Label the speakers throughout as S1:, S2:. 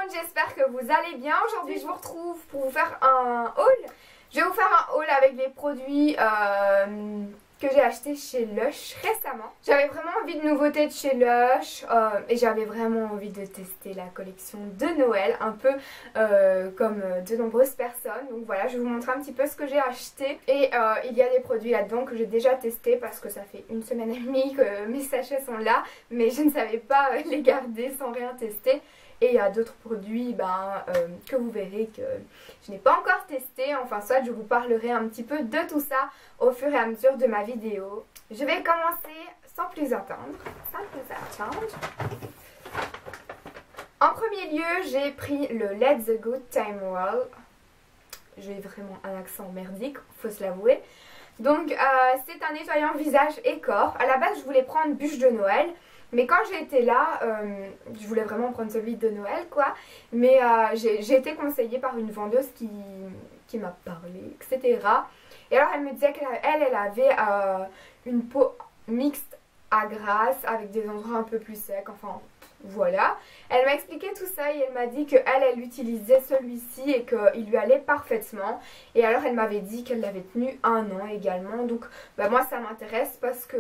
S1: monde, j'espère que vous allez bien. Aujourd'hui je vous retrouve pour vous faire un haul. Je vais vous faire un haul avec les produits que j'ai achetés chez Lush récemment. J'avais vraiment envie de nouveautés de chez Lush et j'avais vraiment envie de tester la collection de Noël, un peu comme de nombreuses personnes. Donc voilà, je vais vous montrer un petit peu ce que j'ai acheté. Et il y a des produits là-dedans que j'ai déjà testés parce que ça fait une semaine et demie que mes sachets sont là, mais je ne savais pas les garder sans rien tester. Et il y a d'autres produits que vous verrez que je n'ai pas encore testé. Enfin soit je vous parlerai un petit peu de tout ça au fur et à mesure de ma vidéo. Je vais commencer sans plus attendre. En premier lieu, j'ai pris le Let's Go Time Roll. J'ai vraiment un accent merdique, faut se l'avouer. Donc c'est un nettoyant visage et corps. À la base je voulais prendre bûche de Noël. Mais quand j'ai été là, je voulais vraiment prendre celui de Noël quoi. Mais j'ai été conseillée par une vendeuse qui m'a parlé, etc. Et alors elle me disait qu'elle avait une peau mixte à grasse avec des endroits un peu plus secs, enfin voilà. Elle m'a expliqué tout ça et elle m'a dit qu'elle utilisait celui-ci et qu'il lui allait parfaitement. Et alors elle m'avait dit qu'elle l'avait tenu 1 an également. Donc moi ça m'intéresse parce que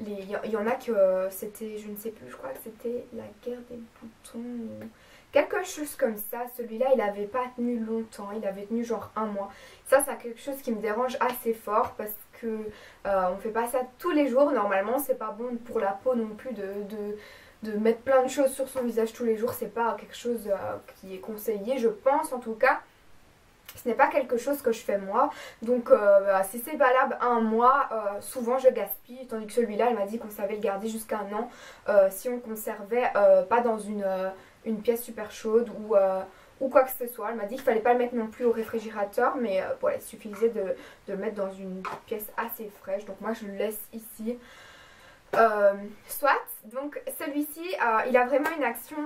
S1: il y en a que c'était, je ne sais plus, je crois que c'était la guerre des boutons ou quelque chose comme ça. Celui-là il n'avait pas tenu longtemps, il avait tenu genre 1 mois. Ça c'est quelque chose qui me dérange assez fort parce que on fait pas ça tous les jours. Normalement c'est pas bon pour la peau non plus de mettre plein de choses sur son visage tous les jours. C'est pas quelque chose qui est conseillé, je pense en tout cas. Ce n'est pas quelque chose que je fais moi, donc si c'est valable 1 mois, souvent je gaspille, tandis que celui-là elle m'a dit qu'on savait le garder jusqu'à 1 an si on conservait pas dans une pièce super chaude ou quoi que ce soit. Elle m'a dit qu'il fallait pas le mettre non plus au réfrigérateur, mais voilà, il suffisait de le mettre dans une pièce assez fraîche, donc moi je le laisse ici. Soit, donc celui-ci il a vraiment une action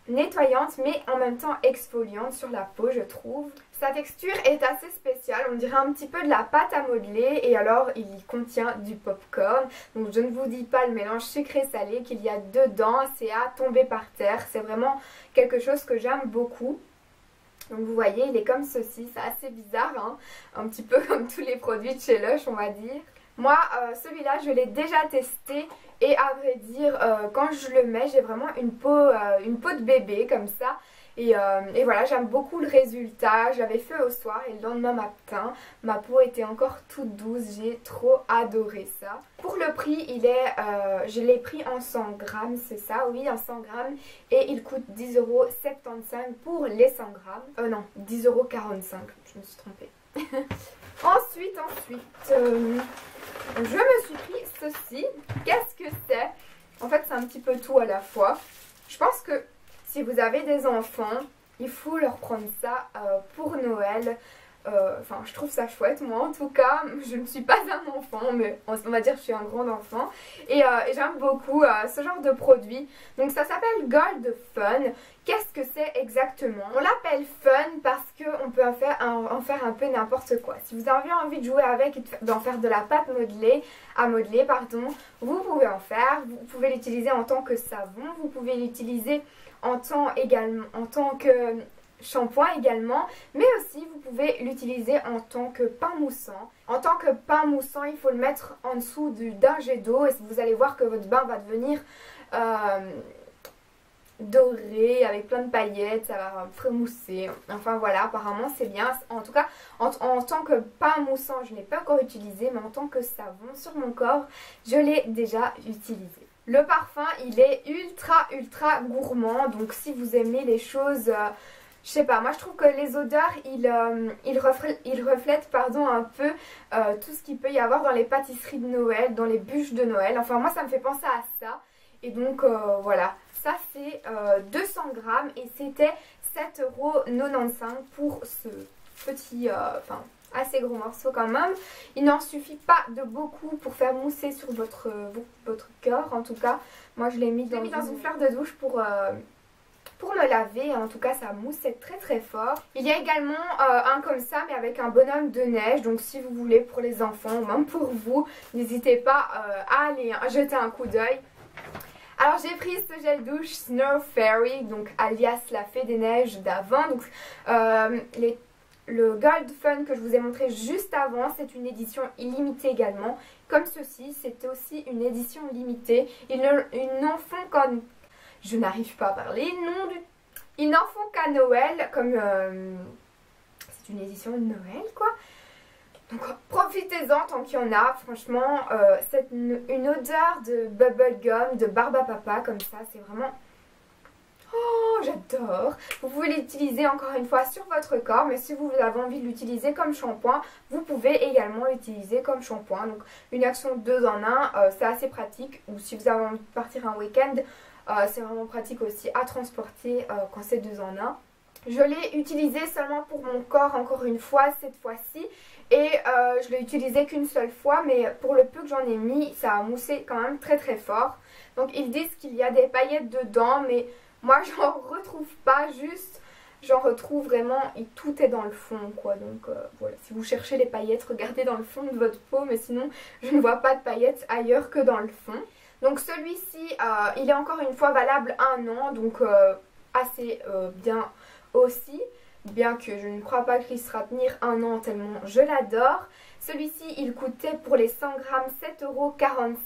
S1: nettoyante mais en même temps exfoliante sur la peau, je trouve. Sa texture est assez spéciale, on dirait un petit peu de la pâte à modeler et alors il contient du popcorn. Donc je ne vous dis pas le mélange sucré-salé qu'il y a dedans, c'est à tomber par terre. C'est vraiment quelque chose que j'aime beaucoup. Donc vous voyez, il est comme ceci, c'est assez bizarre, hein, un petit peu comme tous les produits de chez Lush on va dire. Moi celui-là je l'ai déjà testé et à vrai dire quand je le mets j'ai vraiment une peau de bébé comme ça. Et voilà, j'aime beaucoup le résultat. Je l'avais fait au soir et le lendemain matin ma peau était encore toute douce. J'ai trop adoré ça. Pour le prix je l'ai pris en 100 grammes, c'est ça, oui, en 100 grammes. Et il coûte 10,75 € pour les 100 grammes. Non, 10,45 €, je me suis trompée. Ensuite, je me suis pris ceci. Qu'est-ce que c'est? En fait c'est un petit peu tout à la fois. Je pense que si vous avez des enfants, il faut leur prendre ça pour Noël. Enfin je trouve ça chouette, moi en tout cas. Je ne suis pas un enfant mais on va dire que je suis un grand enfant. Et j'aime beaucoup ce genre de produit. Donc ça s'appelle Gold Fun. Qu'est-ce que c'est exactement? On l'appelle fun parce qu'on peut en faire un peu n'importe quoi. Si vous avez envie de jouer avec et d'en faire de la pâte à modeler, vous pouvez en faire. Vous pouvez l'utiliser en tant que savon, vous pouvez l'utiliser en tant que shampoing également, mais aussi vous pouvez l'utiliser en tant que pain moussant. En tant que pain moussant, il faut le mettre en dessous d'un jet d'eau et vous allez voir que votre bain va devenir doré avec plein de paillettes, ça va frémousser. Enfin voilà, apparemment c'est bien. En tout cas, en tant que pain moussant, je ne l'ai pas encore utilisé, mais en tant que savon sur mon corps, je l'ai déjà utilisé. Le parfum, il est ultra gourmand, donc si vous aimez les choses... je sais pas, moi je trouve que les odeurs, ils reflètent un peu tout ce qu'il peut y avoir dans les pâtisseries de Noël, dans les bûches de Noël. Enfin moi ça me fait penser à ça. Et donc voilà, ça c'est 200 grammes et c'était 7,95 € pour ce petit, assez gros morceau quand même. Il n'en suffit pas de beaucoup pour faire mousser sur votre cœur en tout cas. Moi je l'ai mis dans une fleur de douche pour le laver, en tout cas ça moussait très fort. Il y a également un comme ça mais avec un bonhomme de neige, donc si vous voulez pour les enfants ou même pour vous, n'hésitez pas à aller jeter un coup d'œil. Alors j'ai pris ce gel douche Snow Fairy, donc alias la fée des neiges d'avant. Donc le Gold Fun que je vous ai montré juste avant, c'est une édition illimitée également. Comme ceci, c'était aussi une édition limitée. Ils n'en font qu'en... Je n'arrive pas à parler. Ils n'en font qu'à Noël, comme c'est une édition de Noël quoi. Donc profitez-en tant qu'il y en a, franchement, c'est une odeur de bubblegum, de barbe à papa comme ça, c'est vraiment... Oh, j'adore. Vous pouvez l'utiliser encore une fois sur votre corps, mais si vous avez envie de l'utiliser comme shampoing, vous pouvez également l'utiliser comme shampoing. Donc une action 2 en 1, c'est assez pratique, ou si vous avez envie de partir un week-end, c'est vraiment pratique aussi à transporter quand c'est 2 en 1. Je l'ai utilisé seulement pour mon corps encore une fois cette fois-ci et je l'ai utilisé qu'une seule fois, mais pour le peu que j'en ai mis ça a moussé quand même très très fort. Donc ils disent qu'il y a des paillettes dedans, mais moi j'en retrouve pas, juste j'en retrouve vraiment et tout est dans le fond quoi. Donc voilà, si vous cherchez les paillettes, regardez dans le fond de votre peau, mais sinon je ne vois pas de paillettes ailleurs que dans le fond. Donc celui-ci il est encore une fois valable 1 an, donc assez bien aussi, bien que je ne crois pas qu'il sera tenir 1 an tellement je l'adore. Celui-ci il coûtait pour les 100 grammes 7,45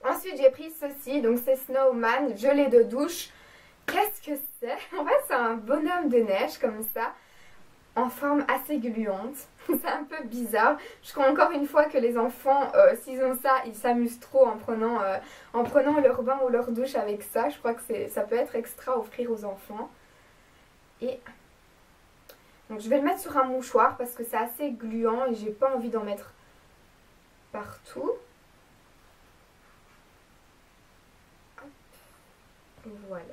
S1: €. Ensuite j'ai pris ceci, donc c'est Snowman gelée de douche. Qu'est-ce que c'est? En fait c'est un bonhomme de neige comme ça, en forme assez gluante. C'est un peu bizarre. Je crois encore une fois que les enfants, s'ils ont ça, ils s'amusent trop en prenant leur bain ou leur douche avec ça. Je crois que ça peut être extra à offrir aux enfants. Et donc je vais le mettre sur un mouchoir parce que c'est assez gluant et j'ai pas envie d'en mettre partout. Voilà.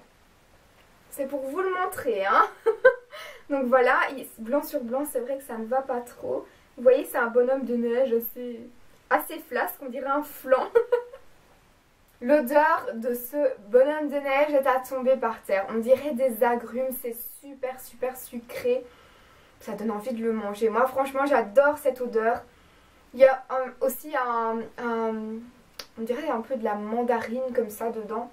S1: C'est pour vous le montrer, hein. Donc voilà, blanc sur blanc, c'est vrai que ça ne va pas trop. Vous voyez, c'est un bonhomme de neige assez flasque, on dirait un flan. L'odeur de ce bonhomme de neige est à tomber par terre. On dirait des agrumes, c'est super super sucré. Ça donne envie de le manger. Moi franchement j'adore cette odeur. Il y a aussi on dirait un peu de la mandarine comme ça dedans.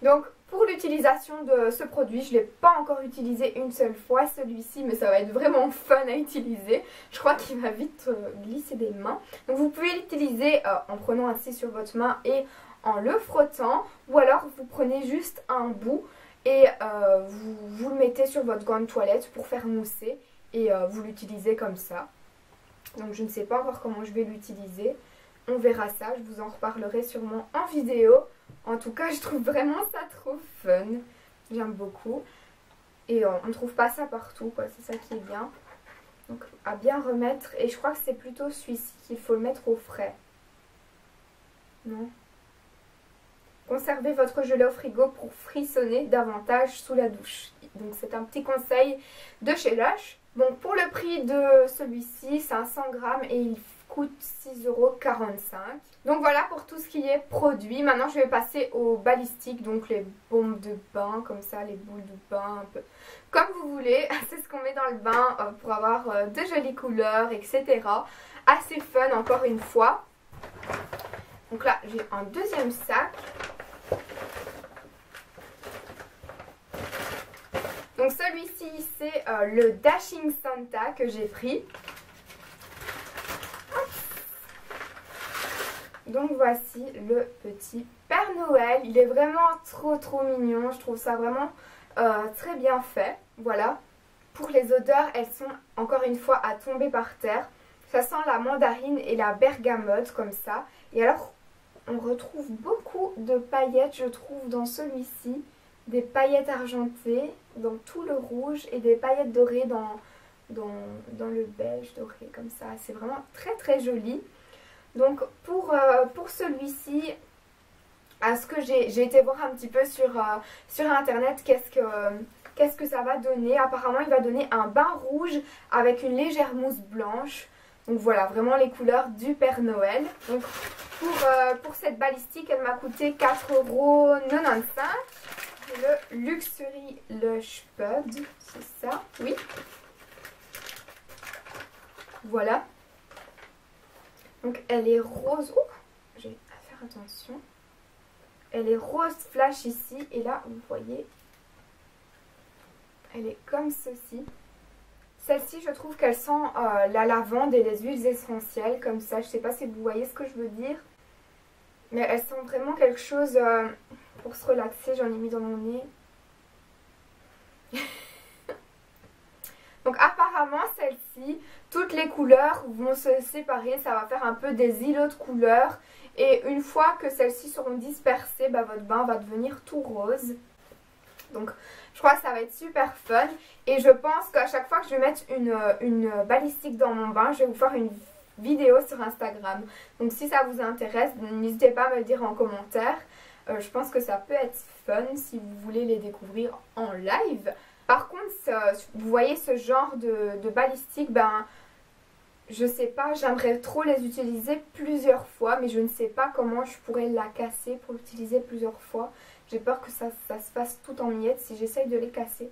S1: Donc pour l'utilisation de ce produit, je ne l'ai pas encore utilisé une seule fois celui-ci, mais ça va être vraiment fun à utiliser. Je crois qu'il va vite glisser des mains. Donc vous pouvez l'utiliser en prenant ainsi sur votre main et en le frottant, ou alors vous prenez juste un bout et vous le mettez sur votre gant de toilette pour faire mousser et vous l'utilisez comme ça. Donc je ne sais pas encore comment je vais l'utiliser. On verra ça, je vous en reparlerai sûrement en vidéo. En tout cas, je trouve vraiment ça trop fun. J'aime beaucoup. Et on ne trouve pas ça partout, quoi. C'est ça qui est bien. Donc, à bien remettre. Et je crois que c'est plutôt celui-ci qu'il faut le mettre au frais. Non. Conservez votre gelée au frigo pour frissonner davantage sous la douche. Donc, c'est un petit conseil de chez Lush. Bon, pour le prix de celui-ci, c'est un 100 grammes et il coûte 6,45 €. Donc voilà pour tout ce qui est produit. Maintenant je vais passer aux balistiques, donc les bombes de bain, comme ça, les boules de bain, un peu comme vous voulez. C'est ce qu'on met dans le bain pour avoir de jolies couleurs, etc. Assez fun encore une fois. Donc là j'ai un deuxième sac. Donc celui-ci c'est le Dashing Santa que j'ai pris. Donc voici le petit Père Noël. Il est vraiment trop mignon. Je trouve ça vraiment très bien fait. Voilà. Pour les odeurs, elles sont encore une fois à tomber par terre. Ça sent la mandarine et la bergamote comme ça. Et alors, on retrouve beaucoup de paillettes, je trouve, dans celui-ci. Des paillettes argentées dans tout le rouge et des paillettes dorées dans le beige doré comme ça. C'est vraiment très joli. Donc pour celui-ci, à ce que j'ai été voir un petit peu sur internet qu'est-ce que ça va donner. Apparemment il va donner un bain rouge avec une légère mousse blanche. Donc voilà, vraiment les couleurs du Père Noël. Donc pour cette balistique, elle m'a coûté 4,95 €. Le Luxury Lush Pud, c'est ça, oui. Voilà. Donc elle est rose. Oh, j'ai à faire attention. Elle est rose flash ici. Et là, vous voyez, elle est comme ceci. Celle-ci, je trouve qu'elle sent la lavande et les huiles essentielles, comme ça. Je sais pas si vous voyez ce que je veux dire. Mais elle sent vraiment quelque chose pour se relaxer. J'en ai mis dans mon nez. Donc apparemment, celle-ci, toutes les couleurs vont se séparer. Ça va faire un peu des îlots de couleurs. Et une fois que celles-ci seront dispersées, bah, votre bain va devenir tout rose. Donc je crois que ça va être super fun. Et je pense qu'à chaque fois que je vais mettre une balistique dans mon bain, je vais vous faire une vidéo sur Instagram. Donc si ça vous intéresse, n'hésitez pas à me le dire en commentaire. Je pense que ça peut être fun si vous voulez les découvrir en live. Par contre, vous voyez ce genre de balistique, ben je sais pas, j'aimerais trop les utiliser plusieurs fois, mais je ne sais pas comment je pourrais la casser pour l'utiliser plusieurs fois. J'ai peur que ça se fasse tout en miettes si j'essaye de les casser.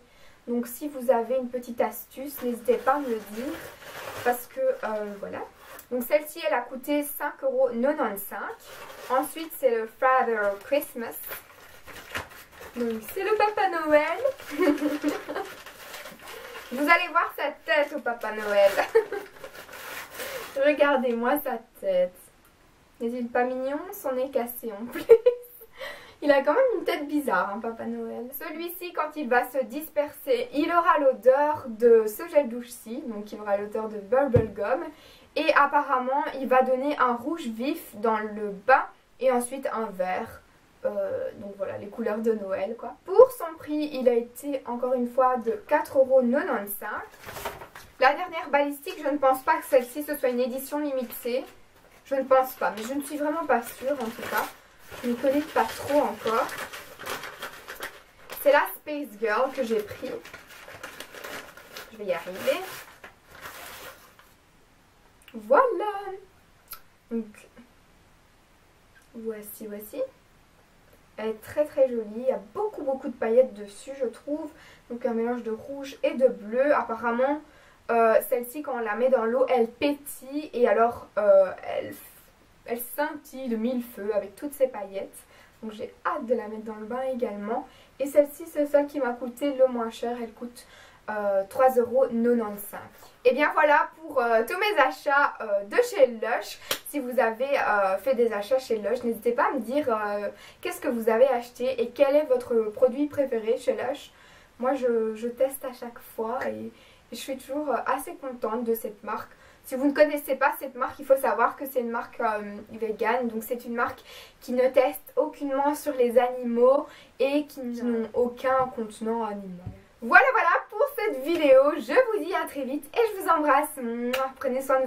S1: Donc si vous avez une petite astuce, n'hésitez pas à me le dire. Parce que voilà. Donc celle-ci, elle a coûté 5,95 €. Ensuite, c'est le Father Christmas. Donc c'est le Papa Noël. Vous allez voir sa tête au Papa Noël. Regardez-moi sa tête. N'est-il pas mignon? Son nez cassé en plus. Il a quand même une tête bizarre, hein, Papa Noël. Celui-ci, quand il va se disperser, il aura l'odeur de ce gel douche-ci. Donc il aura l'odeur de Bubblegum. Et apparemment, il va donner un rouge vif dans le bas et ensuite un vert. Donc voilà, les couleurs de Noël, quoi. Pour son prix, il a été encore une fois de 4,95 €. La dernière balistique, je ne pense pas que celle-ci ce soit une édition limitée. Je ne pense pas, mais je ne suis vraiment pas sûre en tout cas. Je ne connais pas trop encore. C'est la Space Girl que j'ai pris. Je vais y arriver. Voilà. Donc, voici. Elle est très très jolie. Il y a beaucoup de paillettes dessus, je trouve. Donc un mélange de rouge et de bleu. Apparemment, celle-ci, quand on la met dans l'eau, elle pétille. Et alors, elle scintille de mille feux avec toutes ces paillettes. Donc j'ai hâte de la mettre dans le bain également. Et celle-ci, c'est celle qui m'a coûté le moins cher. Elle coûte 3,95 €. Et bien voilà pour tous mes achats de chez Lush. Si vous avez fait des achats chez Lush, n'hésitez pas à me dire qu'est-ce que vous avez acheté et quel est votre produit préféré chez Lush. Moi je teste à chaque fois et je suis toujours assez contente de cette marque. Si vous ne connaissez pas cette marque, il faut savoir que c'est une marque vegan. Donc c'est une marque qui ne teste aucunement sur les animaux et qui n'ont aucun contenant animal. Voilà pour cette vidéo. Je vous dis à très vite et je vous embrasse. Prenez soin de vous.